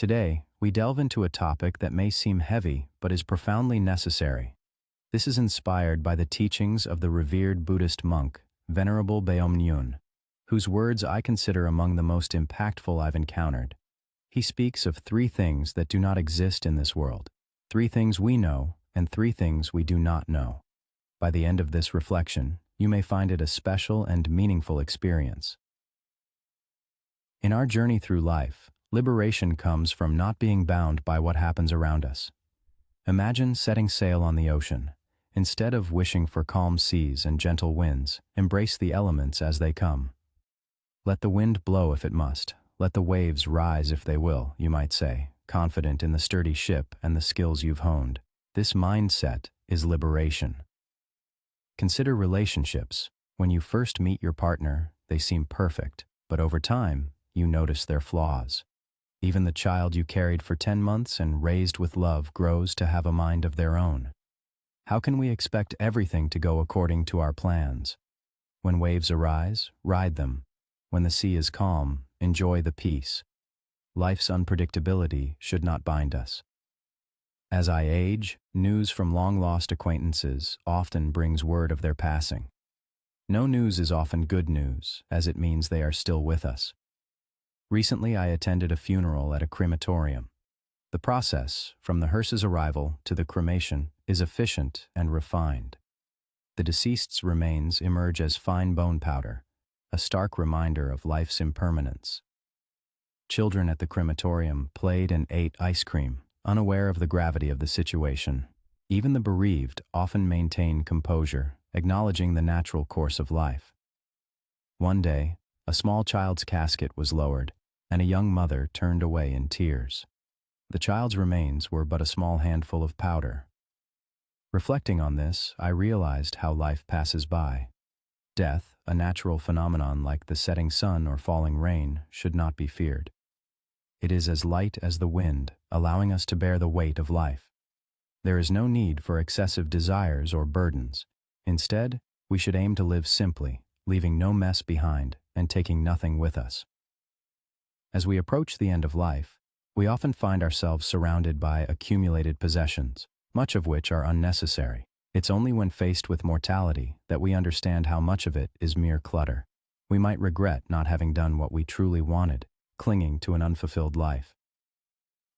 Today, we delve into a topic that may seem heavy but is profoundly necessary. This is inspired by the teachings of the revered Buddhist monk, Venerable Beomnyun, whose words I consider among the most impactful I've encountered. He speaks of three things that do not exist in this world, three things we know, and three things we do not know. By the end of this reflection, you may find it a special and meaningful experience. In our journey through life, liberation comes from not being bound by what happens around us. Imagine setting sail on the ocean. Instead of wishing for calm seas and gentle winds, embrace the elements as they come. Let the wind blow if it must. Let the waves rise if they will, you might say, confident in the sturdy ship and the skills you've honed. This mindset is liberation. Consider relationships. When you first meet your partner, they seem perfect, but over time, you notice their flaws. Even the child you carried for 10 months and raised with love grows to have a mind of their own. How can we expect everything to go according to our plans? When waves arise, ride them. When the sea is calm, enjoy the peace. Life's unpredictability should not bind us. As I age, news from long-lost acquaintances often brings word of their passing. No news is often good news, as it means they are still with us. Recently, I attended a funeral at a crematorium. The process, from the hearse's arrival to the cremation, is efficient and refined. The deceased's remains emerge as fine bone powder, a stark reminder of life's impermanence. Children at the crematorium played and ate ice cream, unaware of the gravity of the situation. Even the bereaved often maintain composure, acknowledging the natural course of life. One day, a small child's casket was lowered, and a young mother turned away in tears. The child's remains were but a small handful of powder. Reflecting on this, I realized how life passes by. Death, a natural phenomenon like the setting sun or falling rain, should not be feared. It is as light as the wind, allowing us to bear the weight of life. There is no need for excessive desires or burdens. Instead, we should aim to live simply, leaving no mess behind and taking nothing with us. As we approach the end of life, we often find ourselves surrounded by accumulated possessions, much of which are unnecessary. It's only when faced with mortality that we understand how much of it is mere clutter. We might regret not having done what we truly wanted, clinging to an unfulfilled life.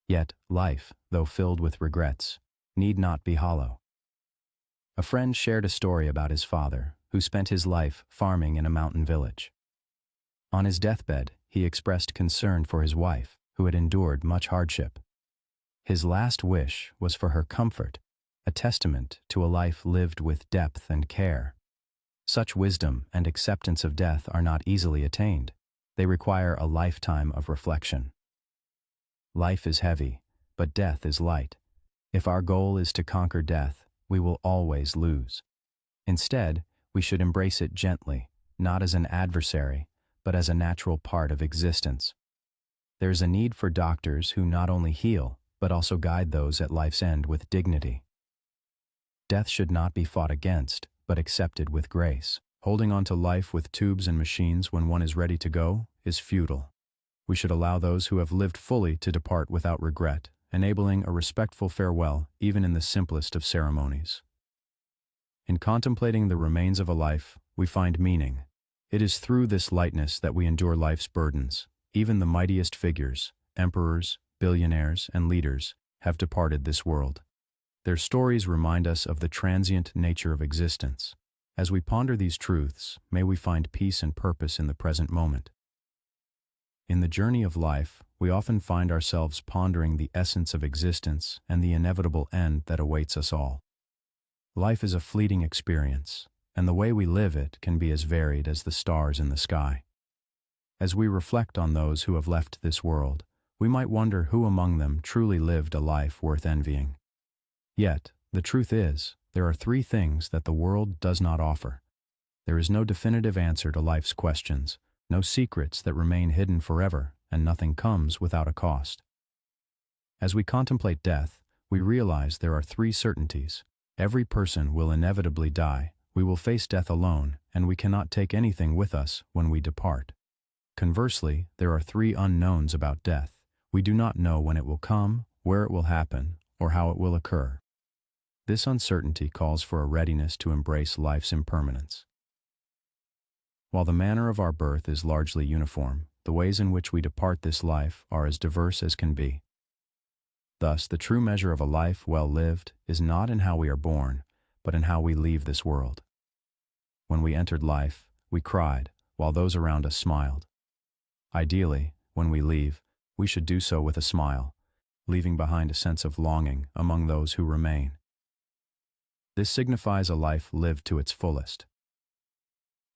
Yet, life, though filled with regrets, need not be hollow. A friend shared a story about his father, who spent his life farming in a mountain village. On his deathbed, he expressed concern for his wife, who had endured much hardship. His last wish was for her comfort, a testament to a life lived with depth and care. Such wisdom and acceptance of death are not easily attained. They require a lifetime of reflection. Life is heavy, but death is light. If our goal is to conquer death, we will always lose. Instead, we should embrace it gently, not as an adversary, but as a natural part of existence. There is a need for doctors who not only heal, but also guide those at life's end with dignity. Death should not be fought against, but accepted with grace. Holding on to life with tubes and machines when one is ready to go is futile. We should allow those who have lived fully to depart without regret, enabling a respectful farewell even in the simplest of ceremonies. In contemplating the remains of a life, we find meaning. It is through this lightness that we endure life's burdens. Even the mightiest figures, emperors, billionaires, and leaders, have departed this world. Their stories remind us of the transient nature of existence. As we ponder these truths, may we find peace and purpose in the present moment. In the journey of life, we often find ourselves pondering the essence of existence and the inevitable end that awaits us all. Life is a fleeting experience, and the way we live it can be as varied as the stars in the sky. As we reflect on those who have left this world, we might wonder who among them truly lived a life worth envying. Yet, the truth is, there are three things that the world does not offer. There is no definitive answer to life's questions, no secrets that remain hidden forever, and nothing comes without a cost. As we contemplate death, we realize there are three certainties. Every person will inevitably die, we will face death alone, and we cannot take anything with us when we depart. Conversely, there are three unknowns about death. We do not know when it will come, where it will happen, or how it will occur. This uncertainty calls for a readiness to embrace life's impermanence. While the manner of our birth is largely uniform, the ways in which we depart this life are as diverse as can be. Thus, the true measure of a life well lived is not in how we are born, but in how we leave this world. When we entered life, we cried, while those around us smiled. Ideally, when we leave, we should do so with a smile, leaving behind a sense of longing among those who remain. This signifies a life lived to its fullest.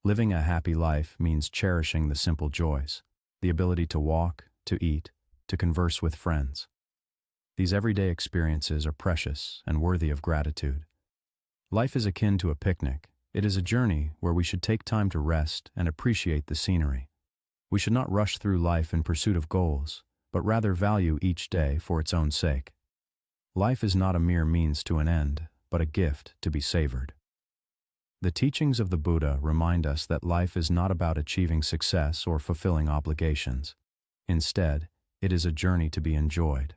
Living a happy life means cherishing the simple joys, the ability to walk, to eat, to converse with friends. These everyday experiences are precious and worthy of gratitude. Life is akin to a picnic. It is a journey where we should take time to rest and appreciate the scenery. We should not rush through life in pursuit of goals, but rather value each day for its own sake. Life is not a mere means to an end, but a gift to be savored. The teachings of the Buddha remind us that life is not about achieving success or fulfilling obligations. Instead, it is a journey to be enjoyed.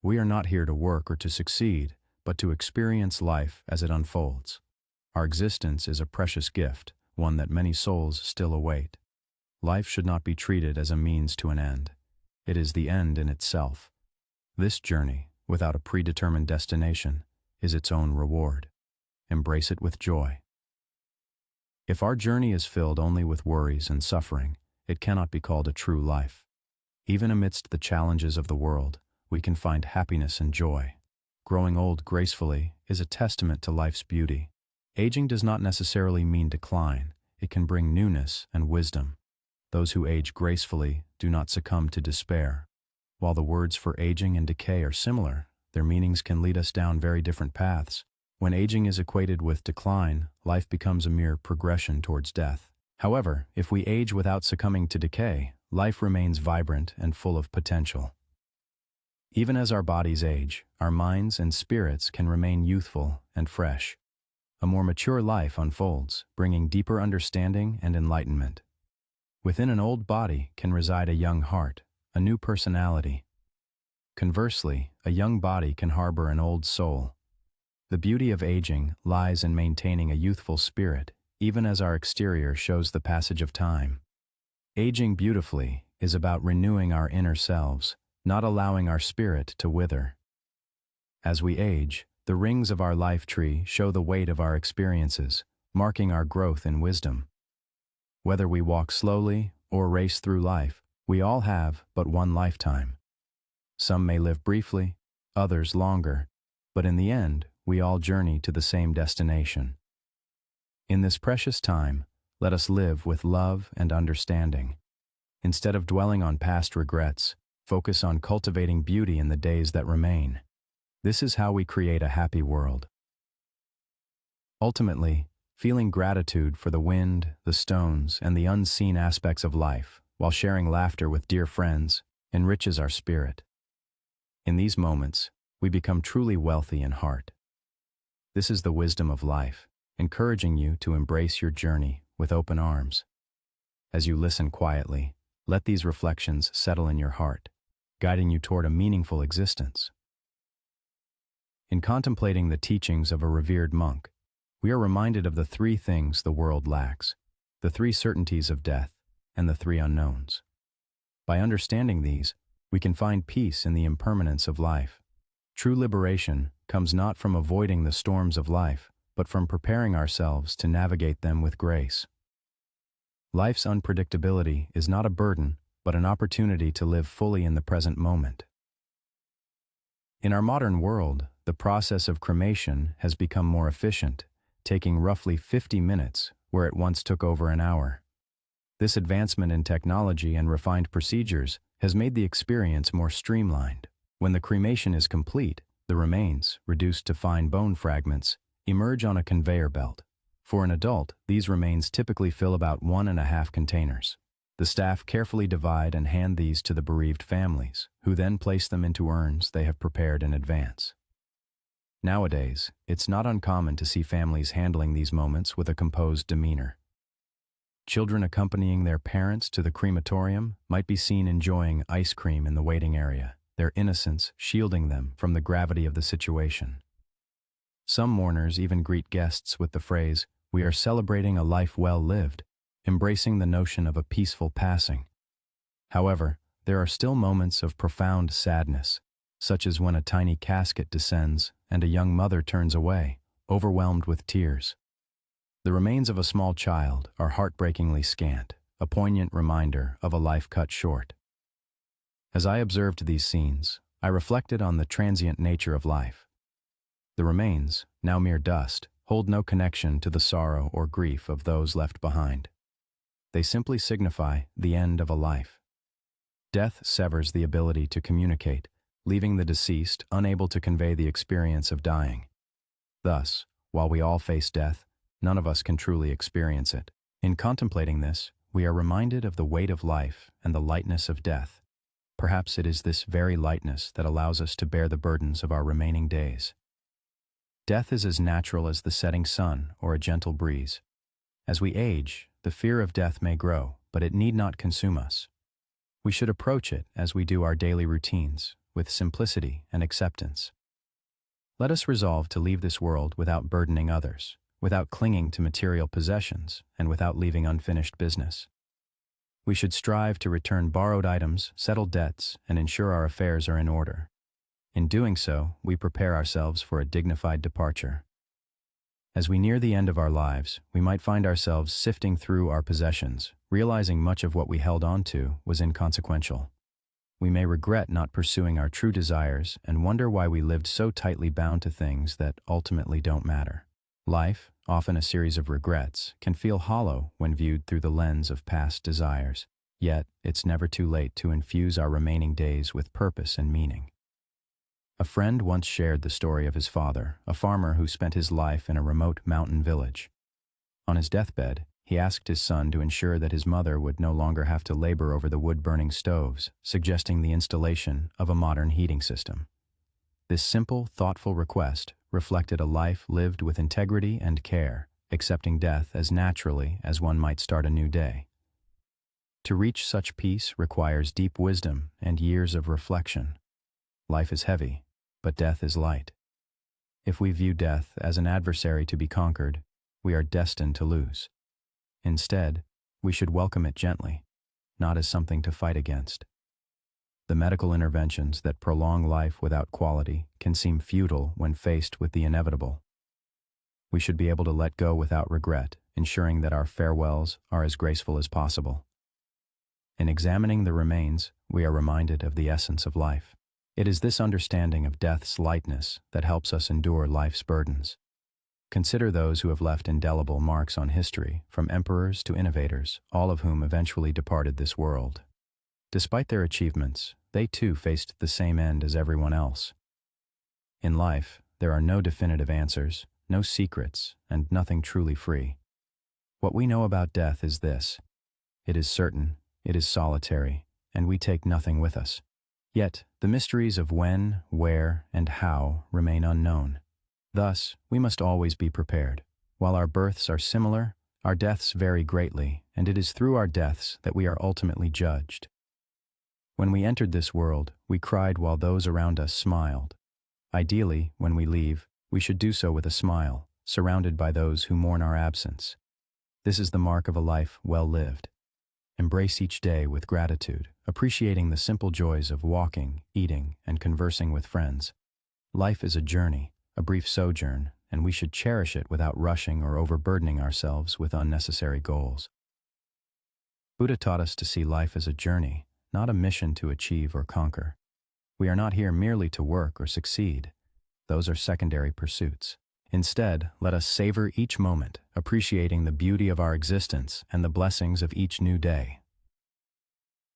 We are not here to work or to succeed, but to experience life as it unfolds. Our existence is a precious gift, one that many souls still await. Life should not be treated as a means to an end. It is the end in itself. This journey, without a predetermined destination, is its own reward. Embrace it with joy. If our journey is filled only with worries and suffering, it cannot be called a true life. Even amidst the challenges of the world, we can find happiness and joy. Growing old gracefully is a testament to life's beauty. Aging does not necessarily mean decline. It can bring newness and wisdom. Those who age gracefully do not succumb to despair. While the words for aging and decay are similar, their meanings can lead us down very different paths. When aging is equated with decline, life becomes a mere progression towards death. However, if we age without succumbing to decay, life remains vibrant and full of potential. Even as our bodies age, our minds and spirits can remain youthful and fresh. A more mature life unfolds, bringing deeper understanding and enlightenment. Within an old body can reside a young heart, a new personality. Conversely, a young body can harbor an old soul. The beauty of aging lies in maintaining a youthful spirit, even as our exterior shows the passage of time. Aging beautifully is about renewing our inner selves, not allowing our spirit to wither. As we age, the rings of our life tree show the weight of our experiences, marking our growth in wisdom. Whether we walk slowly or race through life, we all have but one lifetime. Some may live briefly, others longer, but in the end, we all journey to the same destination. In this precious time, let us live with love and understanding. Instead of dwelling on past regrets, focus on cultivating beauty in the days that remain. This is how we create a happy world. Ultimately, feeling gratitude for the wind, the stones, and the unseen aspects of life, while sharing laughter with dear friends, enriches our spirit. In these moments, we become truly wealthy in heart. This is the wisdom of life, encouraging you to embrace your journey with open arms. As you listen quietly, let these reflections settle in your heart, guiding you toward a meaningful existence. In contemplating the teachings of a revered monk, we are reminded of the three things the world lacks, the three certainties of death, and the three unknowns. By understanding these, we can find peace in the impermanence of life. True liberation comes not from avoiding the storms of life, but from preparing ourselves to navigate them with grace. Life's unpredictability is not a burden, but an opportunity to live fully in the present moment. In our modern world, the process of cremation has become more efficient, taking roughly 50 minutes where it once took over an hour. This advancement in technology and refined procedures has made the experience more streamlined. When the cremation is complete, the remains, reduced to fine bone fragments, emerge on a conveyor belt. For an adult, these remains typically fill about 1.5 containers. The staff carefully divide and hand these to the bereaved families, who then place them into urns they have prepared in advance. Nowadays, it's not uncommon to see families handling these moments with a composed demeanor. Children accompanying their parents to the crematorium might be seen enjoying ice cream in the waiting area, their innocence shielding them from the gravity of the situation. Some mourners even greet guests with the phrase, "We are celebrating a life well lived," embracing the notion of a peaceful passing. However, there are still moments of profound sadness, such as when a tiny casket descends and a young mother turns away, overwhelmed with tears. The remains of a small child are heartbreakingly scant, a poignant reminder of a life cut short. As I observed these scenes, I reflected on the transient nature of life. The remains, now mere dust, hold no connection to the sorrow or grief of those left behind. They simply signify the end of a life. Death severs the ability to communicate, leaving the deceased unable to convey the experience of dying. Thus, while we all face death, none of us can truly experience it. In contemplating this, we are reminded of the weight of life and the lightness of death. Perhaps it is this very lightness that allows us to bear the burdens of our remaining days. Death is as natural as the setting sun or a gentle breeze. As we age, the fear of death may grow, but it need not consume us. We should approach it as we do our daily routines, with simplicity and acceptance. Let us resolve to leave this world without burdening others, without clinging to material possessions, and without leaving unfinished business. We should strive to return borrowed items, settle debts, and ensure our affairs are in order. In doing so, we prepare ourselves for a dignified departure. As we near the end of our lives, we might find ourselves sifting through our possessions, realizing much of what we held on to was inconsequential. We may regret not pursuing our true desires and wonder why we lived so tightly bound to things that ultimately don't matter. Life, often a series of regrets, can feel hollow when viewed through the lens of past desires. Yet, it's never too late to infuse our remaining days with purpose and meaning. A friend once shared the story of his father, a farmer who spent his life in a remote mountain village. On his deathbed, he asked his son to ensure that his mother would no longer have to labor over the wood-burning stoves, suggesting the installation of a modern heating system. This simple, thoughtful request reflected a life lived with integrity and care, accepting death as naturally as one might start a new day. To reach such peace requires deep wisdom and years of reflection. Life is heavy, but death is light. If we view death as an adversary to be conquered, we are destined to lose. Instead, we should welcome it gently, not as something to fight against. The medical interventions that prolong life without quality can seem futile when faced with the inevitable. We should be able to let go without regret, ensuring that our farewells are as graceful as possible. In examining the remains, we are reminded of the essence of life. It is this understanding of death's lightness that helps us endure life's burdens. Consider those who have left indelible marks on history, from emperors to innovators, all of whom eventually departed this world. Despite their achievements, they too faced the same end as everyone else. In life, there are no definitive answers, no secrets, and nothing truly free. What we know about death is this: it is certain, it is solitary, and we take nothing with us. Yet, the mysteries of when, where, and how remain unknown. Thus, we must always be prepared. While our births are similar, our deaths vary greatly, and it is through our deaths that we are ultimately judged. When we entered this world, we cried while those around us smiled. Ideally, when we leave, we should do so with a smile, surrounded by those who mourn our absence. This is the mark of a life well lived. Embrace each day with gratitude, appreciating the simple joys of walking, eating, and conversing with friends. Life is a journey, a brief sojourn, and we should cherish it without rushing or overburdening ourselves with unnecessary goals. Buddha taught us to see life as a journey, not a mission to achieve or conquer. We are not here merely to work or succeed. Those are secondary pursuits. Instead, let us savor each moment, appreciating the beauty of our existence and the blessings of each new day.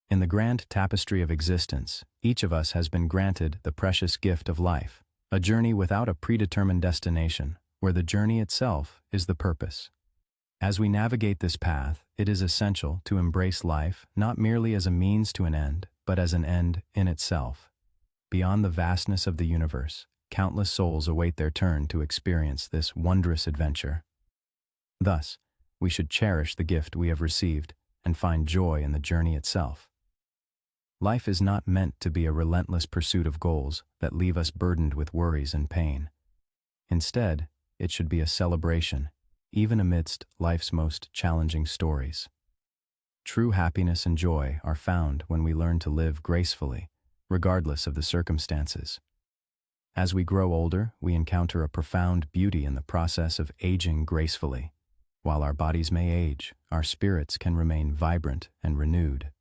In the grand tapestry of existence, each of us has been granted the precious gift of life, a journey without a predetermined destination, where the journey itself is the purpose. As we navigate this path, it is essential to embrace life not merely as a means to an end, but as an end in itself. Beyond the vastness of the universe, countless souls await their turn to experience this wondrous adventure. Thus, we should cherish the gift we have received and find joy in the journey itself. Life is not meant to be a relentless pursuit of goals that leave us burdened with worries and pain. Instead, it should be a celebration, even amidst life's most challenging stories. True happiness and joy are found when we learn to live gracefully, regardless of the circumstances. As we grow older, we encounter a profound beauty in the process of aging gracefully. While our bodies may age, our spirits can remain vibrant and renewed.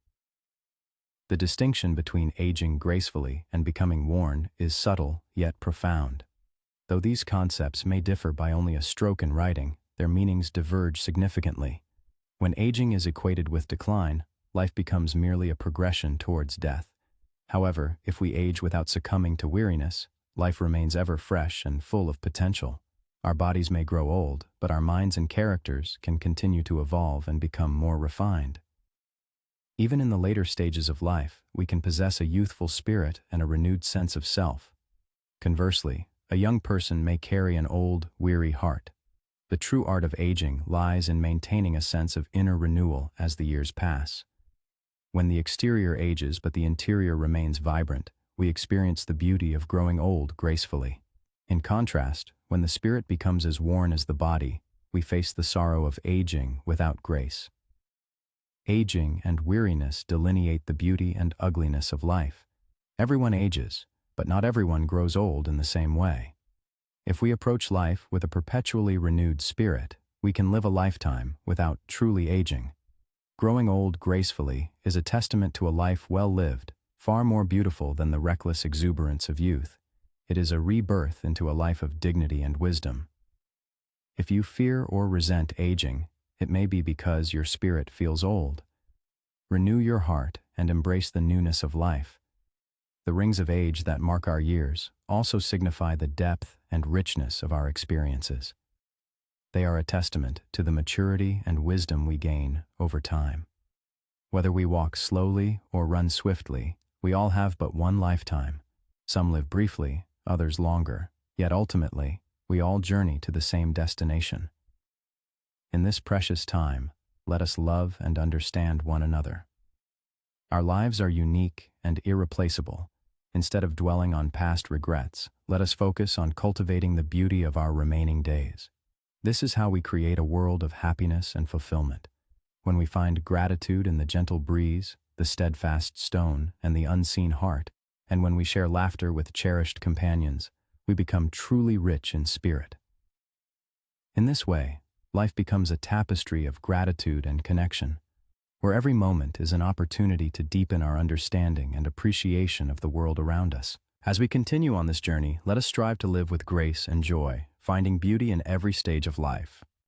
The distinction between aging gracefully and becoming worn is subtle yet profound. Though these concepts may differ by only a stroke in writing, their meanings diverge significantly. When aging is equated with decline, life becomes merely a progression towards death. However, if we age without succumbing to weariness, life remains ever fresh and full of potential. Our bodies may grow old, but our minds and characters can continue to evolve and become more refined. Even in the later stages of life, we can possess a youthful spirit and a renewed sense of self. Conversely, a young person may carry an old, weary heart. The true art of aging lies in maintaining a sense of inner renewal as the years pass. When the exterior ages but the interior remains vibrant, we experience the beauty of growing old gracefully. In contrast, when the spirit becomes as worn as the body, we face the sorrow of aging without grace. Aging and weariness delineate the beauty and ugliness of life. Everyone ages, but not everyone grows old in the same way. If we approach life with a perpetually renewed spirit, we can live a lifetime without truly aging. Growing old gracefully is a testament to a life well lived, far more beautiful than the reckless exuberance of youth. It is a rebirth into a life of dignity and wisdom. If you fear or resent aging, it may be because your spirit feels old. Renew your heart and embrace the newness of life. The rings of age that mark our years also signify the depth and richness of our experiences. They are a testament to the maturity and wisdom we gain over time. Whether we walk slowly or run swiftly, we all have but one lifetime. Some live briefly, others longer, yet ultimately, we all journey to the same destination. In this precious time, let us love and understand one another. Our lives are unique and irreplaceable. Instead of dwelling on past regrets, let us focus on cultivating the beauty of our remaining days. This is how we create a world of happiness and fulfillment. When we find gratitude in the gentle breeze, the steadfast stone, and the unseen heart, and when we share laughter with cherished companions, we become truly rich in spirit. In this way, life becomes a tapestry of gratitude and connection, where every moment is an opportunity to deepen our understanding and appreciation of the world around us. As we continue on this journey, let us strive to live with grace and joy, finding beauty in every stage of life.